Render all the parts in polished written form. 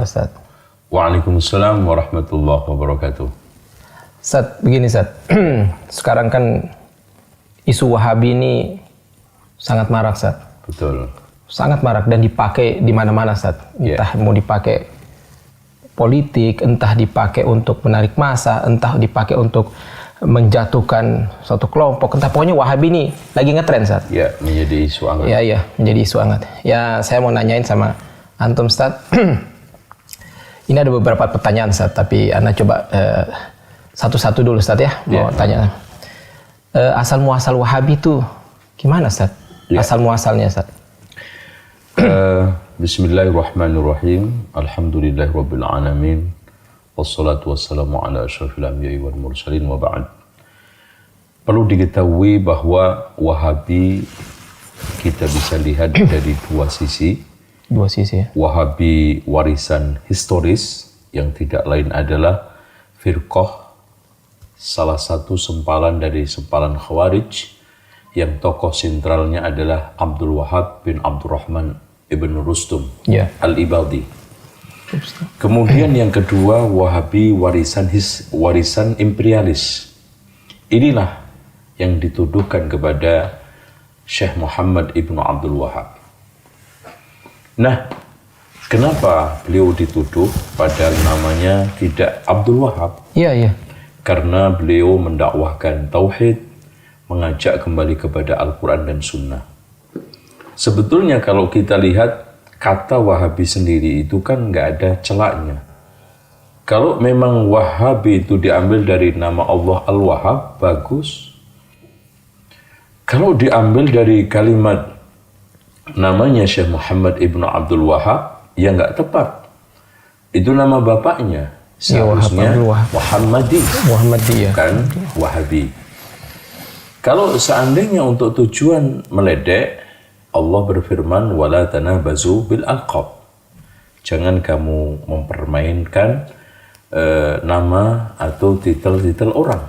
Ustaz. Waalaikumsalam warahmatullahi wabarakatuh. Ustaz, begini Ustaz. Sekarang kan isu Wahabi ini sangat marak Ustaz. Betul. Sangat marak dan dipakai di mana-mana Ustaz. Entah mau dipakai politik, entah dipakai untuk menarik massa, entah dipakai untuk menjatuhkan suatu kelompok, entah pokoknya Wahabi ini lagi ngetren Ustaz. Ya, menjadi isu hangat. Iya, menjadi isu hangat. Ya, saya mau nanyain sama antum Ustaz. Ini ada beberapa pertanyaan Ustaz, tapi Ana coba satu-satu dulu Ustaz ya. Mau tanya. Asal muasal Wahabi itu gimana Ustaz? Asal muasalnya Ustaz. Bismillahirrahmanirrahim. Alhamdulillahirabbil alamin. Wassalatu wassalamu ala asyrafil anbiya'i wal mursalin wa ba'd. Perlu diketahui bahwa Wahabi kita bisa lihat dari dua sisi. Dua sisi ya. Wahabi warisan historis yang tidak lain adalah firqah, salah satu sempalan dari sempalan Khawarij yang tokoh sentralnya adalah Abdul Wahab bin Abdurrahman ibn Rustum al-Ibadi. Kemudian yang kedua, Wahabi warisan imperialis. Inilah yang dituduhkan kepada Syekh Muhammad ibn Abdul Wahab. Nah, kenapa beliau dituduh padahal namanya tidak Abdul Wahab? Iya. Karena beliau mendakwahkan tauhid, mengajak kembali kepada Al-Quran dan Sunnah. Sebetulnya kalau kita lihat kata Wahabi sendiri itu kan nggak ada celaknya. Kalau memang Wahabi itu diambil dari nama Allah Al-Wahhab, bagus. Kalau diambil dari kalimat namanya Syekh Muhammad ibn Abdul Wahab, ya nggak tepat. Itu nama bapaknya. Seharusnya Muhammadi, bukan Wahabi. Kalau seandainya untuk tujuan meledek, Allah berfirman, wala tanabazu bil alqab. Jangan kamu mempermainkan nama atau titel-titel orang.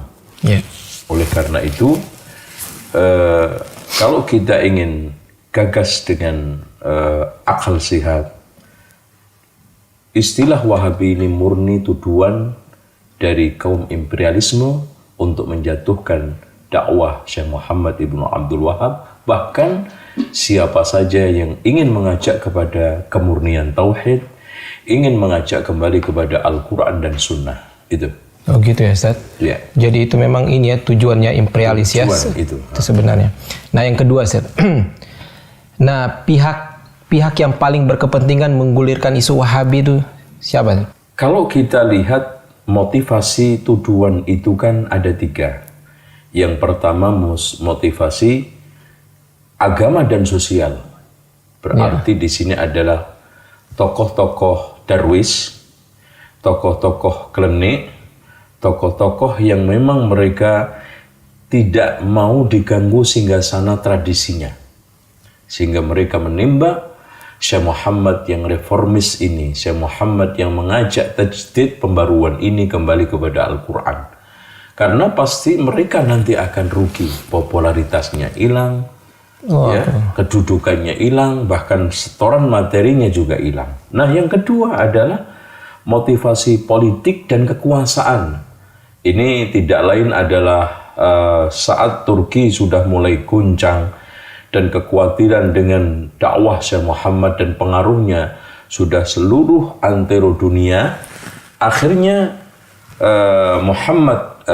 Oleh karena itu, kalau kita ingin gagas dengan akal sehat, istilah Wahabi ini murni tuduhan dari kaum imperialisme untuk menjatuhkan dakwah Syekh Muhammad ibn Abdul Wahab. Bahkan siapa saja yang ingin mengajak kepada kemurnian tauhid, ingin mengajak kembali kepada Al-Quran dan Sunnah. Itu. Oh gitu ya Ustaz? Ya. Jadi itu memang ini ya tujuannya imperialis ya? Itu sebenarnya. Nah yang kedua Ustaz. Nah, pihak yang paling berkepentingan menggulirkan isu Wahabi itu siapa? Kalau kita lihat motivasi tuduhan itu kan ada tiga. Yang pertama motivasi agama dan sosial. Berarti di sini adalah tokoh-tokoh darwis, tokoh-tokoh klenik, tokoh-tokoh yang memang mereka tidak mau diganggu singgasana tradisinya. Sehingga mereka menimba Syekh Muhammad yang reformis ini, Syekh Muhammad yang mengajak tajdid pembaruan ini kembali kepada Al-Quran. Karena pasti mereka nanti akan rugi, popularitasnya hilang, kedudukannya hilang, bahkan setoran materinya juga hilang. Nah yang kedua adalah motivasi politik dan kekuasaan. Ini tidak lain adalah saat Turki sudah mulai guncang, dan kekhawatiran dengan dakwah Syekh Muhammad dan pengaruhnya sudah seluruh antero dunia. Akhirnya Muhammad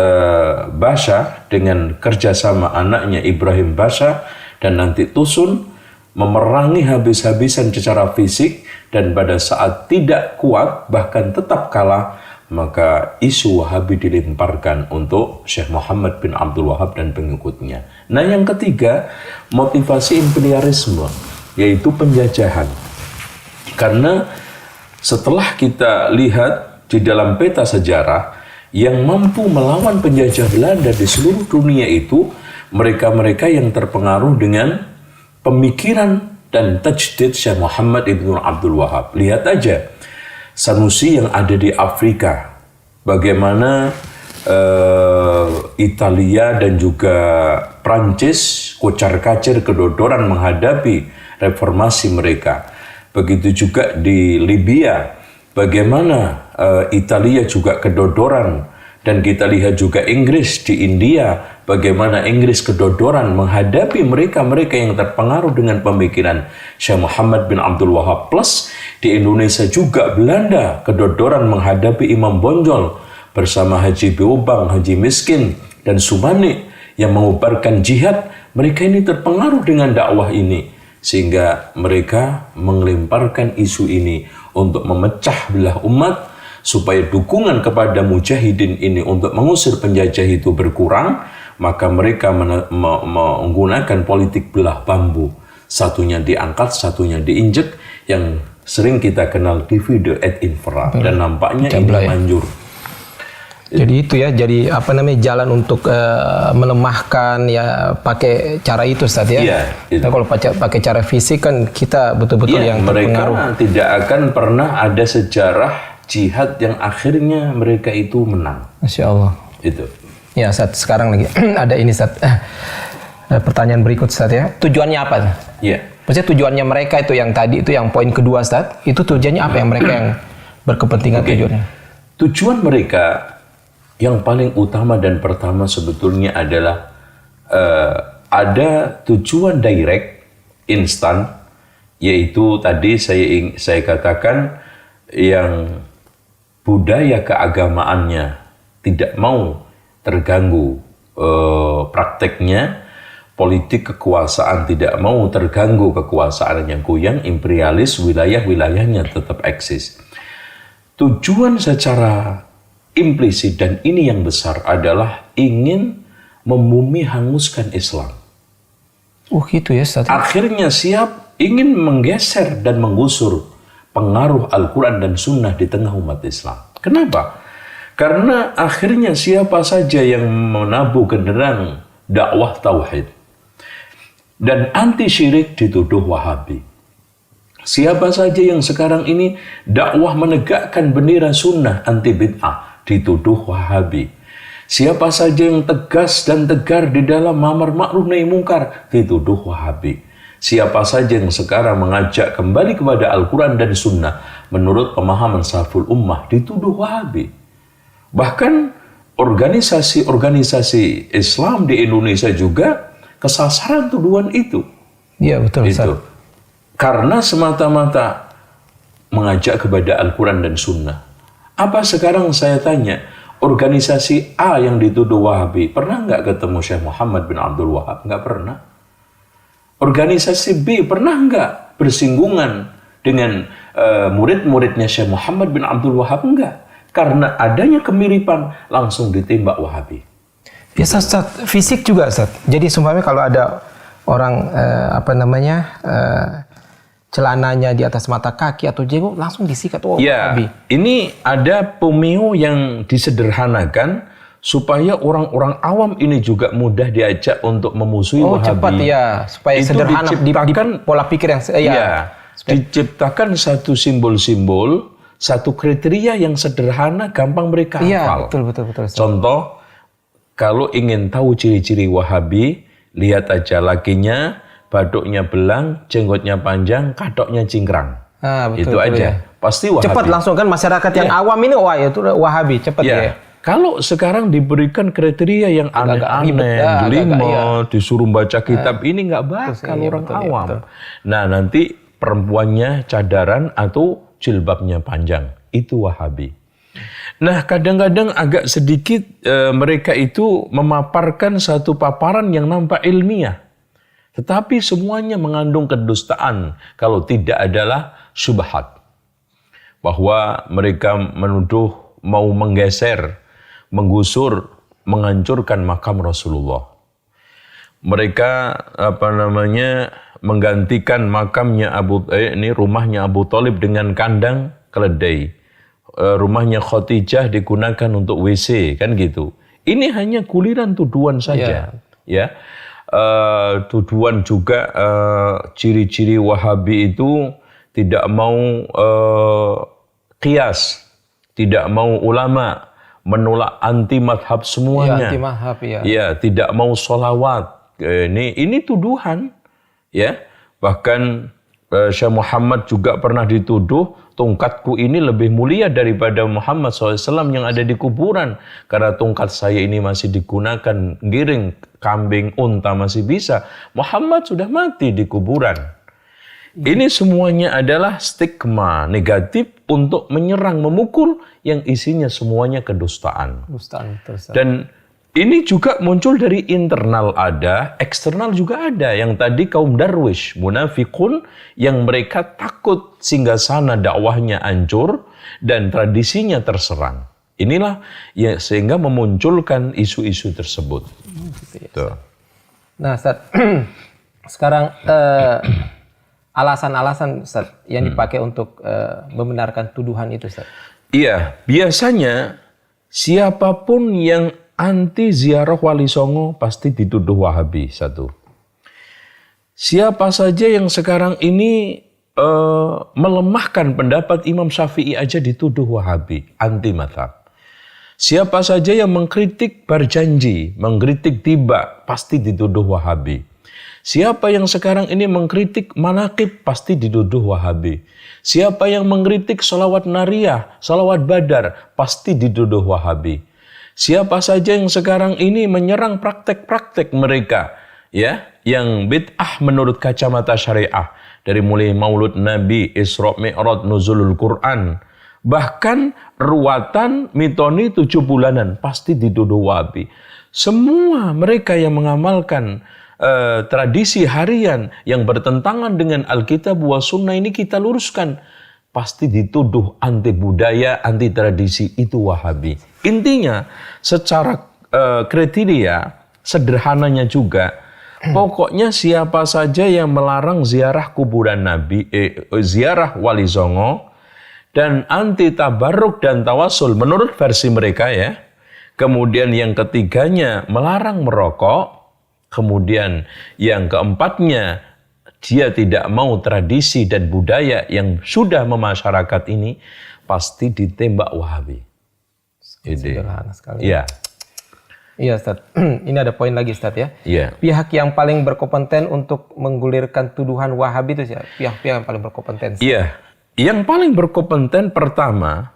Basha dengan kerjasama anaknya Ibrahim Basha dan nanti Tusun memerangi habis-habisan secara fisik, dan pada saat tidak kuat bahkan tetap kalah, maka isu Wahabi dilemparkan untuk Syekh Muhammad bin Abdul Wahab dan pengikutnya. Nah yang ketiga, motivasi imperialisme, yaitu penjajahan. Karena setelah kita lihat di dalam peta sejarah, yang mampu melawan penjajah Belanda di seluruh dunia itu mereka-mereka yang terpengaruh dengan pemikiran dan tajdid Syekh Muhammad ibn Abdul Wahab. Lihat aja Sanusi yang ada di Afrika, bagaimana Italia dan juga Prancis kocar-kacir kedodoran menghadapi reformasi mereka. Begitu juga di Libya, bagaimana Italia juga kedodoran, dan kita lihat juga Inggris di India, bagaimana Inggris kedodoran menghadapi mereka-mereka yang terpengaruh dengan pemikiran Syekh Muhammad bin Abdul Wahab. Plus di Indonesia juga Belanda kedodoran menghadapi Imam Bonjol bersama Haji Beobang, Haji Miskin, dan Subani yang mengubarkan jihad. Mereka ini terpengaruh dengan dakwah ini, sehingga mereka mengelemparkan isu ini untuk memecah belah umat, supaya dukungan kepada mujahidin ini untuk mengusir penjajah itu berkurang. Maka mereka menggunakan politik belah bambu. Satunya diangkat, satunya diinjek, yang sering kita kenal divide et impera. Dan nampaknya ini manjur. Jadi itu ya, jadi apa namanya, jalan untuk melemahkan ya, pakai cara itu Ustaz ya. Iya, itu. Nah, kalau pakai cara fisik kan kita betul-betul yang terpengaruh. Mereka tidak akan pernah ada sejarah jihad yang akhirnya mereka itu menang. Masya Allah. Itu. Ya Ustaz, sekarang lagi ada ini Ustaz. Pertanyaan berikut Ustaz ya. Tujuannya apa? Iya. Maksudnya tujuannya mereka itu yang tadi itu yang poin kedua Ustaz. Itu tujuannya apa yang mereka yang berkepentingan tujuannya? Tujuan mereka yang paling utama dan pertama sebetulnya adalah ada tujuan direct, instan, yaitu tadi saya katakan yang budaya keagamaannya tidak mau terganggu prakteknya, politik kekuasaan tidak mau terganggu kekuasaannya goyang, imperialis, wilayah-wilayahnya tetap eksis. Tujuan secara implisit dan ini yang besar adalah ingin membumi hanguskan Islam. Gitu ya Ustaz. Akhirnya siap ingin menggeser dan menggusur pengaruh Al-Quran dan Sunnah di tengah umat Islam. Kenapa? Karena akhirnya siapa saja yang menabuh genderang dakwah tauhid dan anti syirik dituduh Wahabi. Siapa saja yang sekarang ini dakwah menegakkan bendera Sunnah anti bid'ah dituduh Wahabi. Siapa saja yang tegas dan tegar di dalam amar ma'ruf nahi mungkar dituduh Wahabi. Siapa saja yang sekarang mengajak kembali kepada Al-Quran dan Sunnah menurut pemahaman salaful ummah dituduh Wahabi. Bahkan organisasi-organisasi Islam di Indonesia juga kesasaran tuduhan itu. Iya betul Ustaz. Karena semata-mata mengajak kepada Al-Quran dan Sunnah. Apa sekarang saya tanya, organisasi A yang dituduh Wahabi pernah nggak ketemu Syekh Muhammad bin Abdul Wahab? Nggak pernah. Organisasi B pernah nggak bersinggungan dengan murid-muridnya Syekh Muhammad bin Abdul Wahab? Enggak. Karena adanya kemiripan langsung ditembak Wahabi. Biasa Ustaz, fisik juga Ustaz. Jadi seumpamanya kalau ada orang celananya di atas mata kaki atau jenggot langsung disikat Wahabi. Ini ada pemiu yang disederhanakan supaya orang-orang awam ini juga mudah diajak untuk memusuhi Wahabi. Cepat ya, supaya itu sederhana di pola pikir yang diciptakan satu simbol-simbol, satu kriteria yang sederhana, gampang mereka hafal. Iya, betul. Contoh, kalau ingin tahu ciri-ciri Wahabi, lihat aja lakinya, baduknya belang, jenggotnya panjang, katoknya cingkrang. Itu aja. Ya. Pasti Wahabi. Cepat langsung kan masyarakat yang awam ini, itu Wahabi, cepat ya. Kalau sekarang diberikan kriteria yang aneh-aneh, jelimet, disuruh baca kitab, ini nggak bakal orang awam. Nah, nanti perempuannya cadaran atau jilbabnya panjang, itu Wahabi. Nah, kadang-kadang agak sedikit mereka itu memaparkan satu paparan yang nampak ilmiah. Tetapi semuanya mengandung kedustaan kalau tidak adalah syubhat. Bahwa mereka menuduh mau menggeser, menggusur, menghancurkan makam Rasulullah. Mereka menggantikan makamnya rumahnya Abu Thalib dengan kandang keledai. Rumahnya Khadijah digunakan untuk WC, kan gitu. Ini hanya kuliran tuduhan saja, ya. Tuduhan juga ciri-ciri Wahabi itu tidak mau qiyas, tidak mau ulama, menolak anti madhab semuanya. Anti madhab, ya, tidak mau sholawat. Ini tuduhan, ya. Bahkan Syekh Muhammad juga pernah dituduh, tongkatku ini lebih mulia daripada Muhammad SAW yang ada di kuburan. Karena tongkat saya ini masih digunakan giring kambing, unta masih bisa. Muhammad sudah mati di kuburan. Ini semuanya adalah stigma negatif untuk menyerang, memukul yang isinya semuanya kedustaan. Dan ini juga muncul dari internal ada, eksternal juga ada. Yang tadi kaum darwish, munafikun, yang mereka takut singgasana dakwahnya hancur dan tradisinya terserang. Inilah ya sehingga memunculkan isu-isu tersebut. Tuh. Nah, Ustaz, sekarang alasan-alasan Ustaz yang dipakai untuk membenarkan tuduhan itu, Ustaz. Iya, biasanya siapapun yang anti ziarah Wali Songo pasti dituduh Wahabi, satu. Siapa saja yang sekarang ini melemahkan pendapat Imam Syafi'i aja dituduh Wahabi, anti mazhab. Siapa saja yang mengkritik berjanji, mengkritik tiba, pasti dituduh Wahabi. Siapa yang sekarang ini mengkritik manaqib, pasti dituduh Wahabi. Siapa yang mengkritik salawat nariyah, salawat badar, pasti dituduh Wahabi. Siapa saja yang sekarang ini menyerang praktek-praktek mereka, ya, yang bid'ah menurut kacamata syariah, dari mulai Maulud Nabi, Isra Mi'raj, Nuzulul Quran, bahkan ruatan mitoni 7 bulanan, pasti dituduh Wahabi. Semua mereka yang mengamalkan tradisi harian yang bertentangan dengan Alkitab wa Sunnah ini kita luruskan, pasti dituduh anti budaya, anti tradisi, itu Wahabi. Intinya secara kriteria sederhananya juga, pokoknya siapa saja yang melarang ziarah kuburan Nabi, ziarah Wali Songo, dan anti tabarruk dan tawasul menurut versi mereka ya. Kemudian yang ketiganya melarang merokok. Kemudian yang keempatnya dia tidak mau tradisi dan budaya yang sudah memasyarakat ini, pasti ditembak Wahabi. Sederhana sekali. Iya. Iya, Ustaz. Ini ada poin lagi, Ustaz, ya. Iya. Pihak yang paling berkompeten untuk menggulirkan tuduhan Wahabi itu siapa? Pihak-pihak yang paling berkompeten. Iya. Yang paling berkompeten pertama,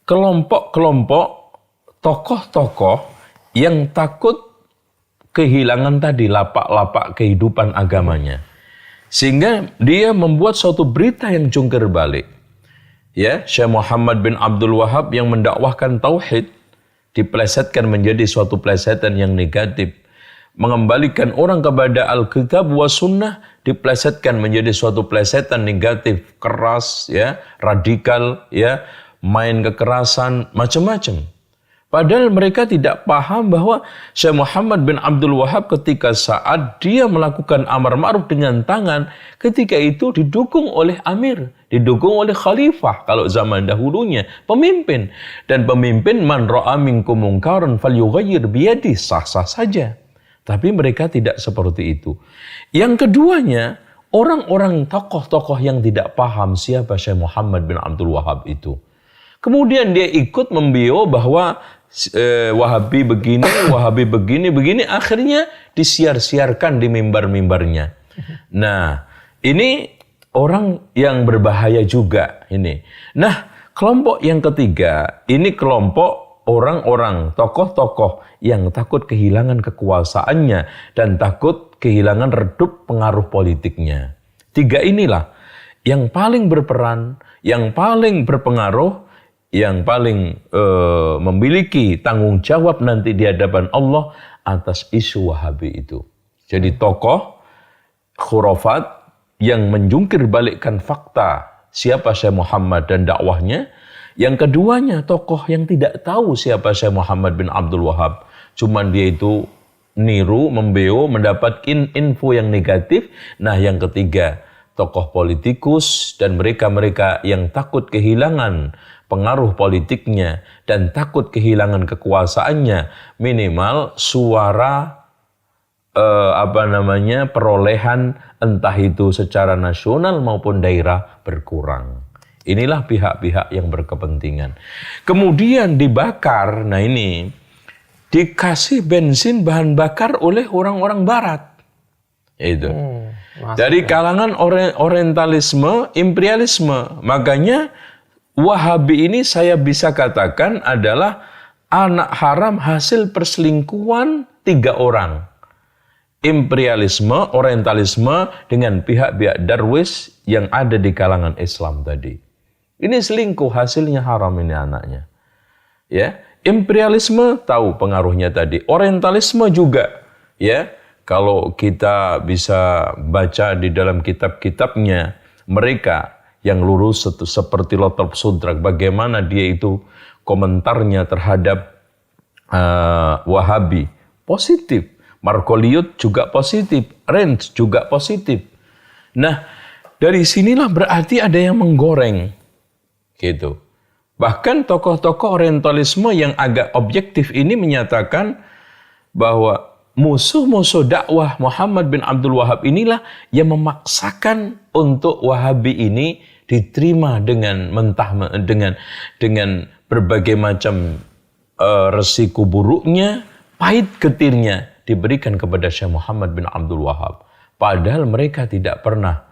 kelompok-kelompok tokoh-tokoh yang takut kehilangan tadi lapak-lapak kehidupan agamanya. Sehingga dia membuat suatu berita yang jungkir balik. Ya, Syekh Muhammad bin Abdul Wahab yang mendakwahkan tauhid diplesetkan menjadi suatu plesetan yang negatif. Mengembalikan orang kepada Alkitab wa Sunnah diplesetkan menjadi suatu plesetan negatif, keras, ya, radikal, ya, main kekerasan, macam-macam. Padahal mereka tidak paham bahwa Syekh Muhammad bin Abdul Wahab ketika saat dia melakukan amar ma'ruf dengan tangan, ketika itu didukung oleh amir, didukung oleh khalifah kalau zaman dahulunya, pemimpin. Dan pemimpin man ra'a minkum munkaran falyughayyir biyadihi, sah-sah saja. Tapi mereka tidak seperti itu. Yang keduanya, orang-orang tokoh-tokoh yang tidak paham siapa Syekh Muhammad bin Abdul Wahab itu. Kemudian dia ikut membio bahwa Wahabi begini, akhirnya disiar-siarkan di mimbar-mimbarnya. Nah, ini orang yang berbahaya juga ini. Nah, kelompok yang ketiga, ini kelompok orang-orang, tokoh-tokoh yang takut kehilangan kekuasaannya dan takut kehilangan redup pengaruh politiknya. Tiga inilah yang paling berperan, yang paling berpengaruh, yang paling memiliki tanggung jawab nanti di hadapan Allah atas isu Wahabi itu. Jadi tokoh khurafat yang menjungkir balikkan fakta siapa Syekh Muhammad dan dakwahnya. Yang keduanya tokoh yang tidak tahu siapa Syekh Muhammad bin Abdul Wahab. Cuman dia itu niru, membeo, mendapatkan info yang negatif. Nah, yang ketiga tokoh politikus dan mereka-mereka yang takut kehilangan pengaruh politiknya dan takut kehilangan kekuasaannya, minimal suara perolehan entah itu secara nasional maupun daerah berkurang. Inilah pihak-pihak yang berkepentingan. Kemudian dibakar, nah ini dikasih bensin bahan bakar oleh orang-orang barat. Itu. Dari kalangan orientalisme, imperialisme. Makanya Wahabi ini saya bisa katakan adalah anak haram hasil perselingkuhan 3 orang. Imperialisme, orientalisme dengan pihak-pihak Darwis yang ada di kalangan Islam tadi. Ini selingkuh, hasilnya haram ini anaknya. Ya, imperialisme tahu pengaruhnya tadi. Orientalisme juga, ya. Kalau kita bisa baca di dalam kitab-kitabnya mereka yang lurus seperti Lotolf Sudrak, bagaimana dia itu komentarnya terhadap Wahabi positif. Margoliouth juga positif, Renz juga positif. Nah, dari sinilah berarti ada yang menggoreng, gitu. Bahkan tokoh-tokoh orientalisme yang agak objektif ini menyatakan bahwa musuh-musuh dakwah Muhammad bin Abdul Wahab inilah yang memaksakan untuk Wahabi ini diterima dengan dengan berbagai macam resiko buruknya, pahit getirnya diberikan kepada Syekh Muhammad bin Abdul Wahab. Padahal mereka tidak pernah.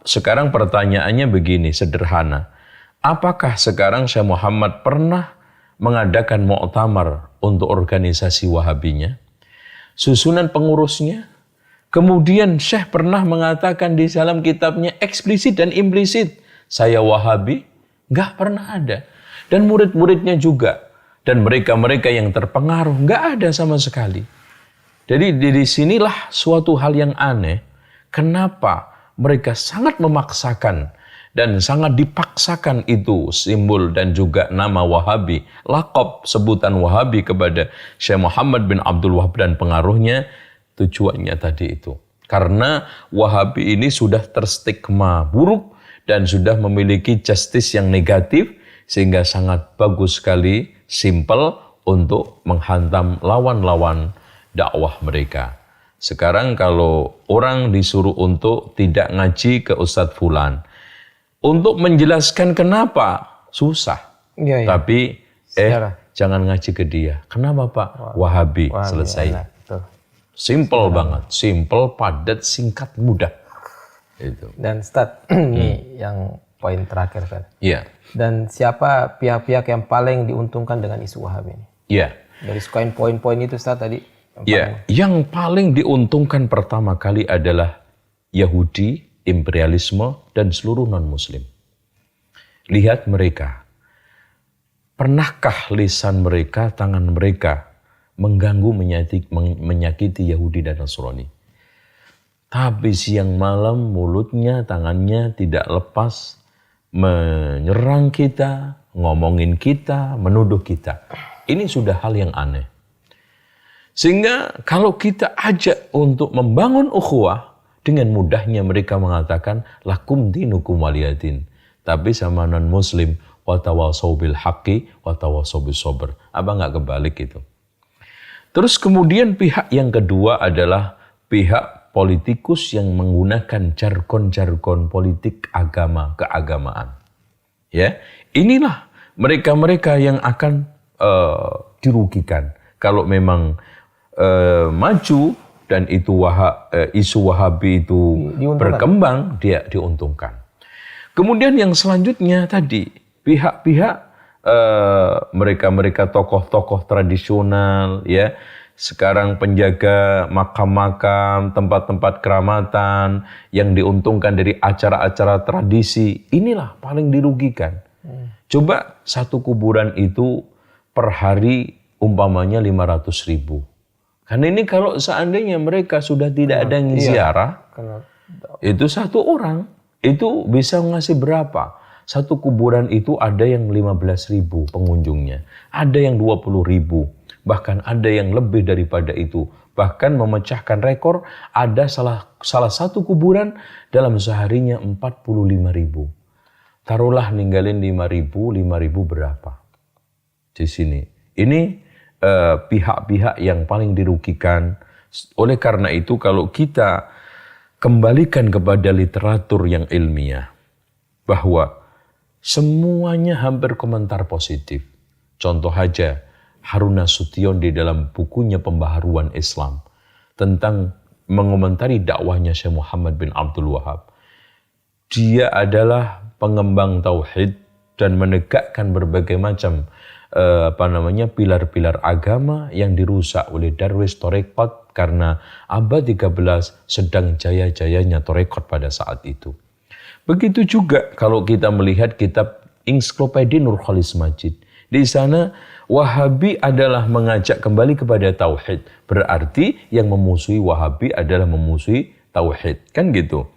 Sekarang pertanyaannya begini, sederhana. Apakah sekarang Syekh Muhammad pernah mengadakan muktamar untuk organisasi Wahabinya? Susunan pengurusnya? Kemudian Syekh pernah mengatakan di dalam kitabnya eksplisit dan implisit, saya Wahabi? Nggak pernah ada. Dan murid-muridnya juga. Dan mereka-mereka yang terpengaruh, nggak ada sama sekali. Jadi di sinilah suatu hal yang aneh. Kenapa mereka sangat memaksakan dan sangat dipaksakan itu simbol dan juga nama Wahabi, laqab sebutan Wahabi kepada Syekh Muhammad bin Abdul Wahab dan pengaruhnya, tujuannya tadi itu. Karena Wahabi ini sudah terstigma buruk dan sudah memiliki justice yang negatif, sehingga sangat bagus sekali, simple untuk menghantam lawan-lawan dakwah mereka. Sekarang kalau orang disuruh untuk tidak ngaji ke Ustadz Fulan, untuk menjelaskan kenapa, susah. Ya, ya. Tapi jangan ngaji ke dia. Kenapa Pak? Wahabi, selesai. Ya, Simple banget, simple, padat, singkat, mudah. Itu. Dan Ustadz, ini yang poin terakhir Ustadz. Iya. Dan siapa pihak-pihak yang paling diuntungkan dengan isu Wahabi ini? Iya. Dari sukain poin-poin itu Ustadz tadi. Yang paling diuntungkan pertama kali adalah Yahudi, imperialisme, dan seluruh non-Muslim. Lihat mereka. Pernahkah lisan mereka, tangan mereka mengganggu, menyakiti Yahudi dan Nasrani? Tapi siang malam mulutnya, tangannya tidak lepas menyerang kita, ngomongin kita, menuduh kita. Ini sudah hal yang aneh. Sehingga kalau kita ajak untuk membangun ukhuwah, dengan mudahnya mereka mengatakan lakum dinukum waliyadin. Tapi sama non-muslim, watawasau bil haqqi, watawasau bis sabr. Abang nggak kebalik itu. Terus kemudian pihak yang kedua adalah pihak politikus yang menggunakan jargon-jargon politik agama, keagamaan. Ya, inilah mereka-mereka yang akan dirugikan kalau memang maju dan itu isu Wahabi itu berkembang, dia diuntungkan. Kemudian yang selanjutnya tadi pihak-pihak mereka-mereka tokoh-tokoh tradisional, ya, sekarang penjaga makam-makam, tempat-tempat keramatan yang diuntungkan dari acara-acara tradisi, inilah paling dirugikan. Coba satu kuburan itu per hari umpamanya 500.000. Karena ini kalau seandainya mereka sudah tidak ada yang ziarah, itu satu orang itu bisa ngasih berapa? Satu kuburan itu ada yang 15.000 pengunjungnya, ada yang 20.000, bahkan ada yang lebih daripada itu. Bahkan memecahkan rekor, ada salah satu kuburan dalam seharinya 45.000. Taruhlah ninggalin 5.000 berapa? Di sini. Ini pihak-pihak yang paling dirugikan. Oleh karena itu kalau kita kembalikan kepada literatur yang ilmiah, bahwa semuanya hampir komentar positif. Contoh aja Harun Nasution di dalam bukunya Pembaharuan Islam tentang mengomentari dakwahnya Syekh Muhammad bin Abdul Wahab, dia adalah pengembang tauhid dan menegakkan berbagai macam pilar-pilar agama yang dirusak oleh Darwis Torekot karena abad 13 sedang jaya-jayanya Torekot pada saat itu. Begitu juga kalau kita melihat kitab Ensiklopedia Nur Khalis Majid. Di sana Wahabi adalah mengajak kembali kepada tauhid. Berarti yang memusuhi Wahabi adalah memusuhi tauhid. Kan gitu.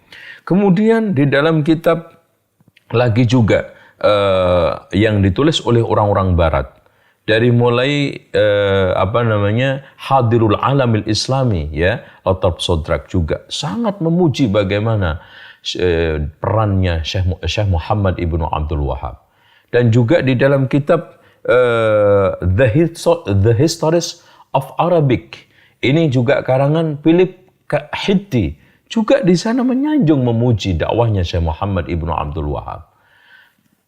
Kemudian di dalam kitab lagi juga yang ditulis oleh orang-orang barat. Dari mulai Hadirul Alamil Islami, ya, Latab Sodrak juga sangat memuji bagaimana perannya Syekh Muhammad ibnu Abdul Wahab. Dan juga di dalam kitab The Histories of Arabic, ini juga karangan Philip Hitti, juga di sana menyanjung memuji dakwahnya Syekh Muhammad ibnu Abdul Wahab.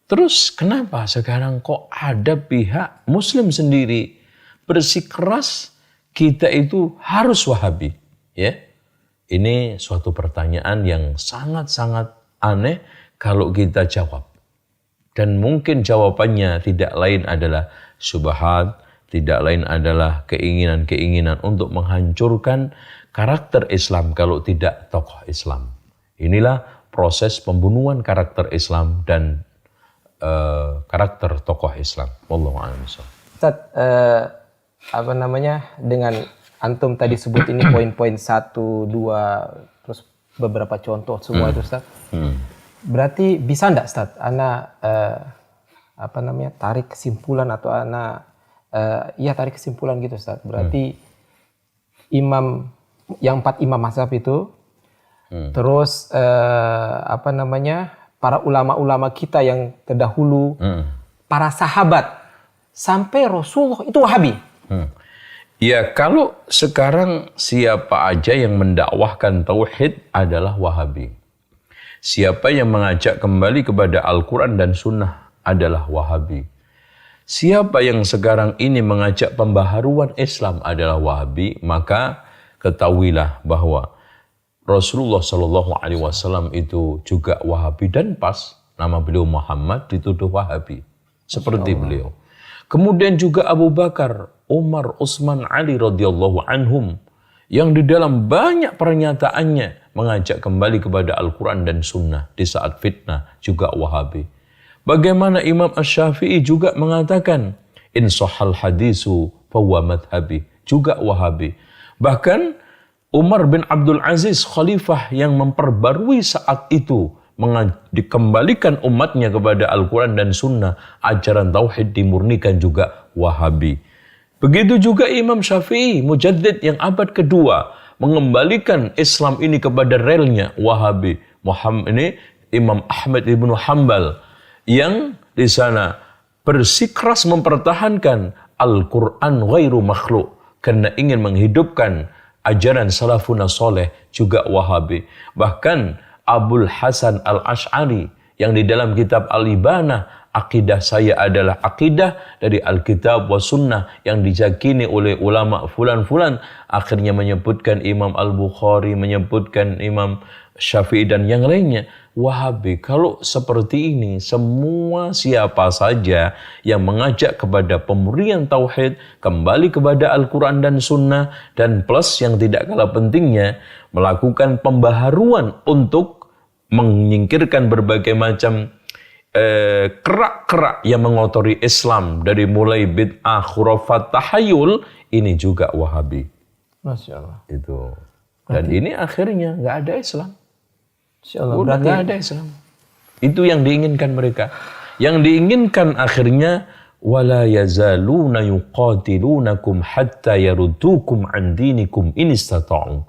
Terus kenapa sekarang kok ada pihak Muslim sendiri bersikeras kita itu harus Wahabi? Ya, ini suatu pertanyaan yang sangat-sangat aneh kalau kita jawab. Dan mungkin jawabannya tidak lain adalah syubhat, tidak lain adalah keinginan-keinginan untuk menghancurkan karakter Islam kalau tidak tokoh Islam. Inilah proses pembunuhan karakter Islam dan karakter tokoh Islam. Wallahu a'lam bishawab. Ustaz, dengan antum tadi sebut ini poin-poin 1, 2, terus beberapa contoh semua itu Ustaz. Berarti bisa enggak Ustaz, tarik kesimpulan atau tarik kesimpulan gitu Ustaz. Berarti imam yang 4 imam mazhab itu, terus para ulama-ulama kita yang terdahulu, para sahabat sampai Rasulullah itu Wahabi. Ya, kalau sekarang siapa aja yang mendakwahkan tauhid adalah Wahabi. Siapa yang mengajak kembali kepada Al-Quran dan Sunnah adalah Wahabi. Siapa yang sekarang ini mengajak pembaharuan Islam adalah Wahabi, maka ketahuilah bahwa Rasulullah Shallallahu Alaihi Wasallam itu juga Wahabi dan pas nama beliau Muhammad dituduh Wahabi seperti beliau. Kemudian juga Abu Bakar, Umar, Utsman, Ali radhiyallahu anhum yang di dalam banyak pernyataannya mengajak kembali kepada Al-Quran dan Sunnah di saat fitnah juga Wahabi. Bagaimana Imam Asy-Syafi'i juga mengatakan in sahal hadisu fahuwa madhabi, juga Wahabi. Bahkan Umar bin Abdul Aziz khalifah yang memperbarui saat itu dikembalikan umatnya kepada Al-Quran dan Sunnah, ajaran tauhid dimurnikan juga Wahabi. Begitu juga Imam Syafi'i mujaddid yang abad kedua mengembalikan Islam ini kepada relnya Wahabi. Muhammad ini Imam Ahmad ibnu Hanbal yang di sana bersikeras mempertahankan Al-Quran ghairu makhluk karena ingin menghidupkan ajaran salafun soleh juga Wahabi. Bahkan Abul Hasan Al-Ash'ari yang di dalam kitab Al-Ibanah, akidah saya adalah akidah dari Alkitab wa Sunnah yang diyakini oleh ulama fulan-fulan, akhirnya menyebutkan Imam Al-Bukhari, menyebutkan Imam Syafi'i dan yang lainnya. Wahabi. Kalau seperti ini, semua siapa saja yang mengajak kepada pemurnian tauhid, kembali kepada Al-Quran dan Sunnah, dan plus yang tidak kalah pentingnya, melakukan pembaharuan untuk menyingkirkan berbagai macam kerak-kerak yang mengotori Islam dari mulai bid'ah, khurafat, tahayul, ini juga Wahabi. Masya Allah. Itu. Dan ini akhirnya nggak ada Islam. Masya Allah. Udah nggak ada Islam. Itu yang diinginkan mereka. Yang diinginkan akhirnya wala yazaluna yuqatilunakum hatta yaruddukum an dinikum in istata'u.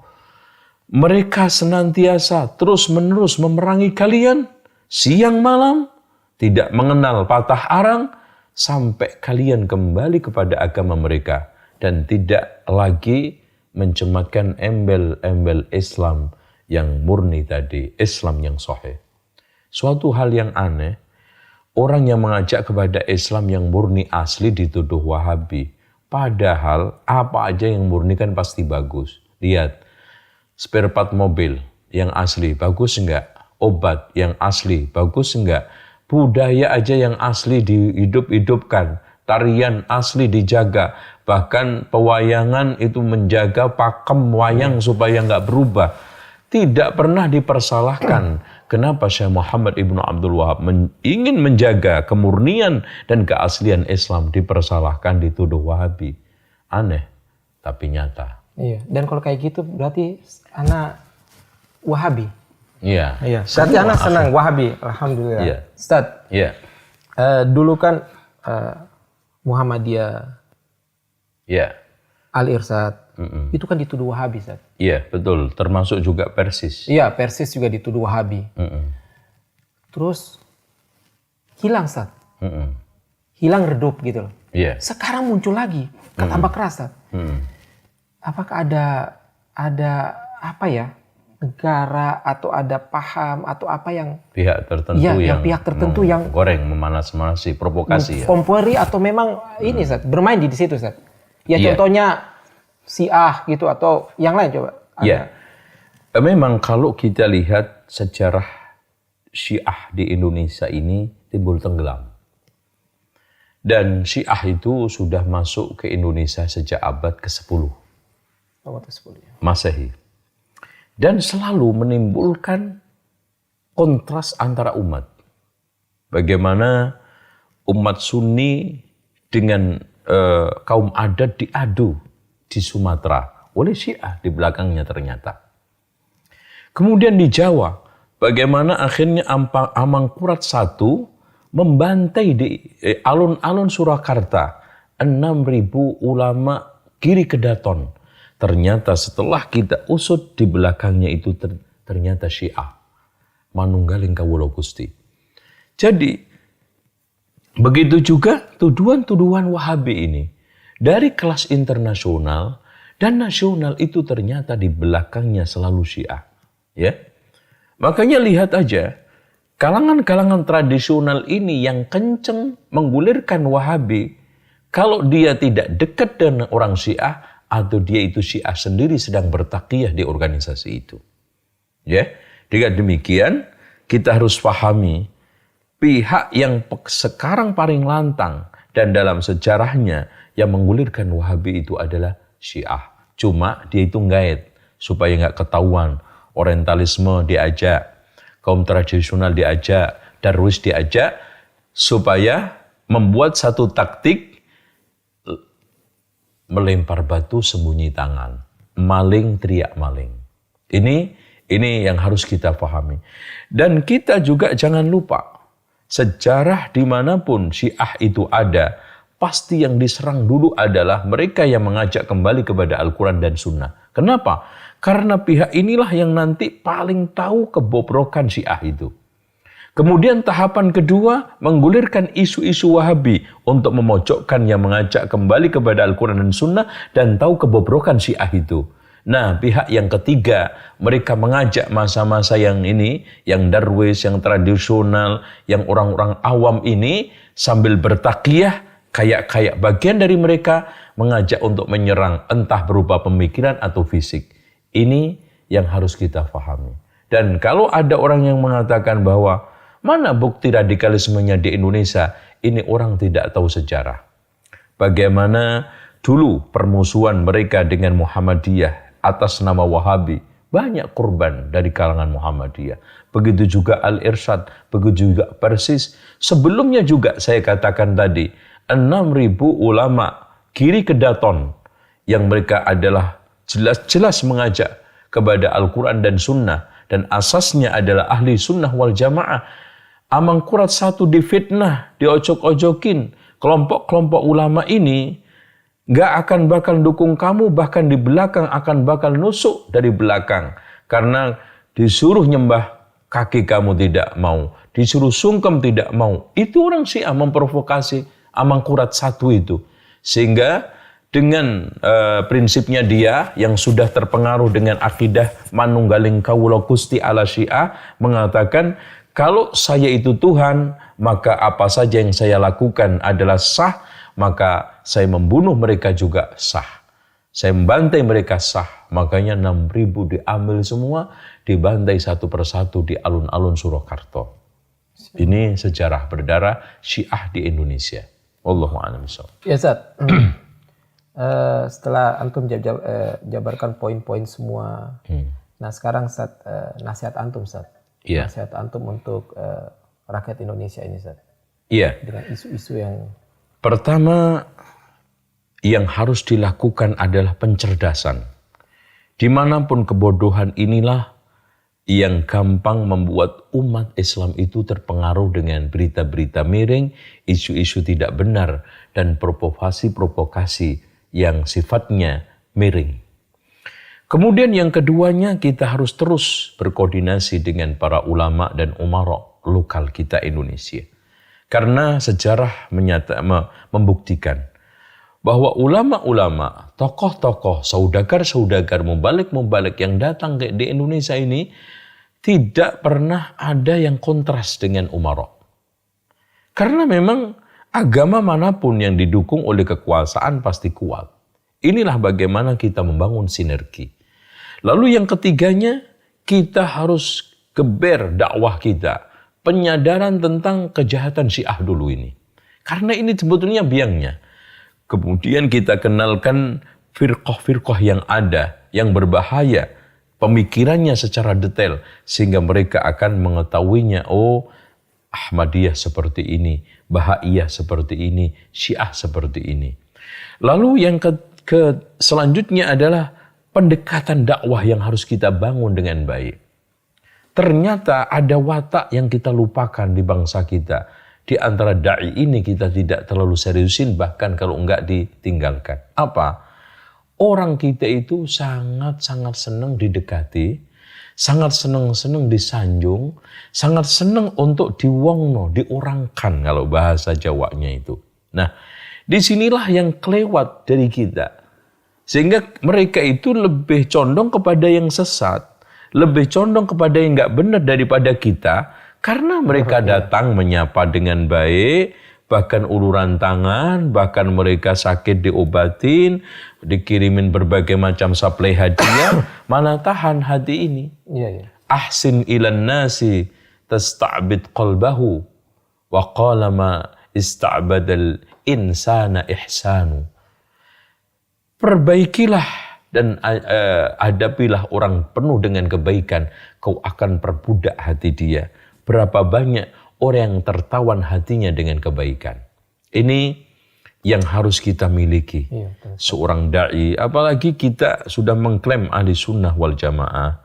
Mereka senantiasa terus-menerus memerangi kalian siang malam, tidak mengenal patah arang, sampai kalian kembali kepada agama mereka dan tidak lagi mencematkan embel-embel Islam yang murni tadi, Islam yang sahih. Suatu hal yang aneh, orang yang mengajak kepada Islam yang murni asli dituduh Wahabi. Padahal apa aja yang murni kan pasti bagus. Lihat, spare part mobil yang asli bagus enggak? Obat yang asli bagus enggak? Budaya aja yang asli dihidup-hidupkan, tarian asli dijaga, bahkan pewayangan itu menjaga pakem wayang supaya enggak berubah. Tidak pernah dipersalahkan. Kenapa Syekh Muhammad Ibnu Abdul Wahab ingin menjaga kemurnian dan keaslian Islam dipersalahkan, dituduh Wahabi? Aneh, tapi nyata. Iya. Dan kalau kayak gitu berarti anak Wahabi. Iya. Iya. Berarti anak senang Wahabi. Alhamdulillah. Iya. Ustaz. Iya. Dulu kan Muhammadiyah, Iya. Al-Irsyad, itu kan dituduh Wahabi, Ustaz. Iya, betul. Termasuk juga Persis. Iya, Persis juga dituduh Wahabi. Terus hilang, Ustaz. Hilang redup gitu loh. Iya. Sekarang muncul lagi, tambah keras, Ustaz. Apakah ada apa ya? Negara atau ada paham atau apa yang pihak tertentu yang pihak tertentu yang goreng, memanas-manasi, provokasi ya. Kompori atau memang ini Ustaz, bermain di situ Ustaz. Ya contohnya Syiah gitu atau yang lain coba. Iya. Memang kalau kita lihat sejarah Syiah di Indonesia ini timbul tenggelam. Dan Syiah itu sudah masuk ke Indonesia sejak abad ke-10. Abad ke-10 ya. Masehi. Dan selalu menimbulkan kontras antara umat. Bagaimana umat Sunni dengan kaum adat diadu di Sumatera oleh Syiah di belakangnya ternyata. Kemudian di Jawa, bagaimana akhirnya Amangkurat I membantai di alun-alun Surakarta 6.000 ulama Giri Kedaton. Ternyata setelah kita usut di belakangnya itu ternyata Syiah. Manunggaling Kawula Gusti. Jadi begitu juga tuduhan-tuduhan Wahabi ini dari kelas internasional dan nasional itu ternyata di belakangnya selalu Syiah. Ya. Makanya lihat aja kalangan-kalangan tradisional ini yang kenceng menggulirkan Wahabi, kalau dia tidak dekat dengan orang Syiah atau dia itu Syiah sendiri sedang bertaqiyah di organisasi itu. Ya, dengan demikian kita harus pahami pihak yang sekarang paling lantang dan dalam sejarahnya yang menggulirkan Wahabi itu adalah Syiah. Cuma dia itu ngait supaya nggak ketahuan. Orientalisme diajak, kaum tradisional diajak, Darwis diajak supaya membuat satu taktik melempar batu sembunyi tangan, maling teriak maling. Ini yang harus kita pahami. Dan kita juga jangan lupa, sejarah dimanapun Syiah itu ada, pasti yang diserang dulu adalah mereka yang mengajak kembali kepada Al-Quran dan Sunnah. Kenapa? Karena pihak inilah yang nanti paling tahu kebobrokan Syiah itu. Kemudian tahapan kedua, menggulirkan isu-isu Wahabi untuk memojokkan yang mengajak kembali kepada Al-Quran dan Sunnah dan tahu kebobrokan Syiah itu. Nah, pihak yang ketiga, mereka mengajak masa-masa yang ini, yang Darwis, yang tradisional, yang orang-orang awam ini, sambil bertakliyah, kayak bagian dari mereka, mengajak untuk menyerang, entah berupa pemikiran atau fisik. Ini yang harus kita pahami. Dan kalau ada orang yang mengatakan bahwa mana bukti radikalismenya di Indonesia? Ini orang tidak tahu sejarah. Bagaimana dulu permusuhan mereka dengan Muhammadiyah atas nama Wahabi. Banyak korban dari kalangan Muhammadiyah. Begitu juga Al-Irsyad, begitu juga Persis. Sebelumnya juga saya katakan tadi, 6.000 ulama Giri Kedaton yang mereka adalah jelas-jelas mengajak kepada Al-Quran dan Sunnah. Dan asasnya adalah ahli sunnah wal jamaah. Amangkurat I difitnah, diojok-ojokin. Kelompok-kelompok ulama ini gak akan bakal dukung kamu, bahkan di belakang akan bakal nusuk dari belakang. Karena disuruh nyembah kaki kamu tidak mau, disuruh sungkem tidak mau. Itu orang Syiah memprovokasi Amangkurat I itu. Sehingga dengan prinsipnya dia yang sudah terpengaruh dengan akidah Manunggaling Kawula Gusti ala Syiah mengatakan, kalau saya itu Tuhan, maka apa saja yang saya lakukan adalah sah, maka saya membunuh mereka juga sah. Saya membantai mereka sah, makanya 6.000 diambil semua, dibantai satu persatu di alun-alun Surakarta. Ini sejarah berdarah Syiah di Indonesia. Wallahu a'lam bishawab. Ya Ustaz, setelah antum jabarkan poin-poin semua, nah sekarang Ustaz, nasihat antum Ustaz, nasihat antum untuk rakyat Indonesia ini Ustaz. Iya. Dengan isu-isu yang pertama yang harus dilakukan adalah pencerdasan. Dimanapun kebodohan inilah yang gampang membuat umat Islam itu terpengaruh dengan berita-berita miring, isu-isu tidak benar, dan provokasi-provokasi yang sifatnya miring. Kemudian yang keduanya, kita harus terus berkoordinasi dengan para ulama dan umara lokal kita Indonesia. Karena sejarah membuktikan bahwa ulama-ulama, tokoh-tokoh, saudagar-saudagar, mubalik-mubalik yang datang di Indonesia ini tidak pernah ada yang kontras dengan umara. Karena memang agama manapun yang didukung oleh kekuasaan pasti kuat. Inilah bagaimana kita membangun sinergi. Lalu yang ketiganya, kita harus geber dakwah kita. Penyadaran tentang kejahatan Syiah dulu ini. Karena ini sebetulnya biangnya. Kemudian kita kenalkan firqah-firqah yang ada, yang berbahaya, pemikirannya secara detail, sehingga mereka akan mengetahuinya, oh Ahmadiyah seperti ini, Bahaiyah seperti ini, Syiah seperti ini. Lalu yang selanjutnya adalah pendekatan dakwah yang harus kita bangun dengan baik. Ternyata ada watak yang kita lupakan di bangsa kita. Di antara da'i ini kita tidak terlalu seriusin, bahkan kalau enggak ditinggalkan. Apa? Orang kita itu sangat-sangat senang didekati, sangat senang disanjung, sangat senang untuk diwongno, diorangkan kalau bahasa Jawanya itu. Nah, disinilah yang kelewat dari kita. Sehingga mereka itu lebih condong kepada yang sesat, lebih condong kepada yang enggak benar daripada kita. Karena mereka datang menyapa dengan baik, bahkan uluran tangan, bahkan mereka sakit diobatin, dikirimin berbagai macam suplai hadiah, mana tahan hati ini. Ahsin ilan nasi tasta'bid qalbahu, wa qala ma ista'badal insana ihsanu. Perbaikilah dan hadapilah orang penuh dengan kebaikan, kau akan perbudak hati dia. Berapa banyak orang yang tertawan hatinya dengan kebaikan. Ini yang harus kita miliki. Seorang da'i, apalagi kita sudah mengklaim ahli sunnah wal jamaah,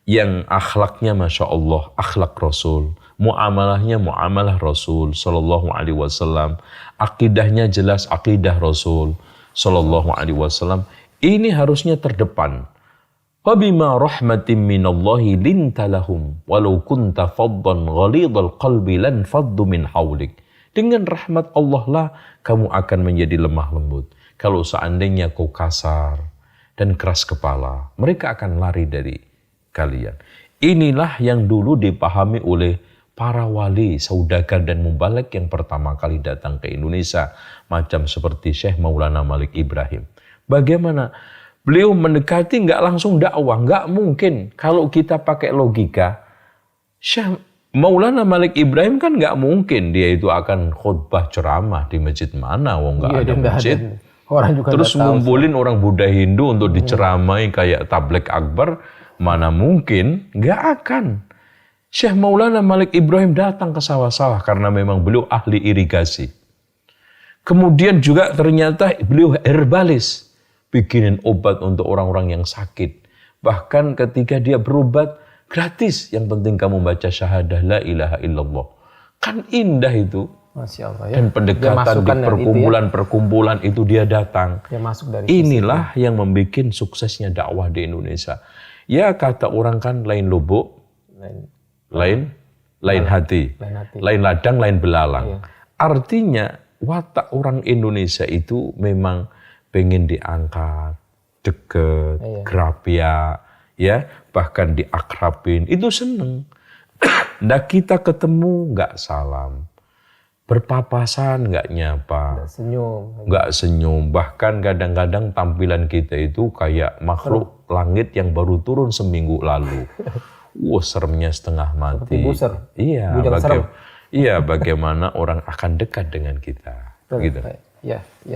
yang akhlaknya Masya Allah, akhlak Rasul, muamalahnya muamalah Rasul Sallallahu Alaihi Wasallam, akidahnya jelas akidah Rasul Sallallahu Alaihi Wasallam. Ini harusnya terdepan. Wabima rahmatin minallahi lintalahum walau kunta faddan ghalidhal qalbi lan faddu min haulik. Dengan rahmat Allah lah kamu akan menjadi lemah lembut. Kalau seandainya kau kasar dan keras kepala, mereka akan lari dari kalian. Inilah yang dulu dipahami oleh para wali, saudagar dan mubalik yang pertama kali datang ke Indonesia, macam seperti Syekh Maulana Malik Ibrahim. Bagaimana beliau mendekati, nggak langsung dakwah, nggak mungkin. Kalau kita pakai logika, Syekh Maulana Malik Ibrahim kan nggak mungkin dia itu akan khutbah ceramah di masjid mana, nggak ada masjid. Orang juga terus ngumpulin orang Buddha Hindu untuk diceramai kayak tabligh akbar, mana mungkin, nggak akan. Syekh Maulana Malik Ibrahim datang ke sawah-sawah karena memang beliau ahli irigasi. Kemudian juga ternyata beliau herbalis. Bikinin obat untuk orang-orang yang sakit. Bahkan ketika dia berobat, gratis. Yang penting kamu baca syahadah la ilaha illallah. Kan indah itu. Masya Allah, ya. Dan pendekatan di perkumpulan-perkumpulan itu dia datang. Dia masuk dari inilah yang membuat suksesnya dakwah di Indonesia. Ya kata orang kan lain lubuk, lain hati. Lain ladang, lain belalang. Artinya watak orang Indonesia itu memang pengen diangkat, deket, gerapia, ya, bahkan diakrabin, itu seneng. Nah kita ketemu nggak salam, berpapasan, nggak nyapa, Senyum. nggak senyum. Bahkan kadang-kadang tampilan kita itu kayak makhluk langit yang baru turun seminggu lalu. Wah, seremnya setengah mati. Seperti buser. Iya, Bujang serem. iya, bagaimana orang akan dekat dengan kita. Gitu. Ya, ya.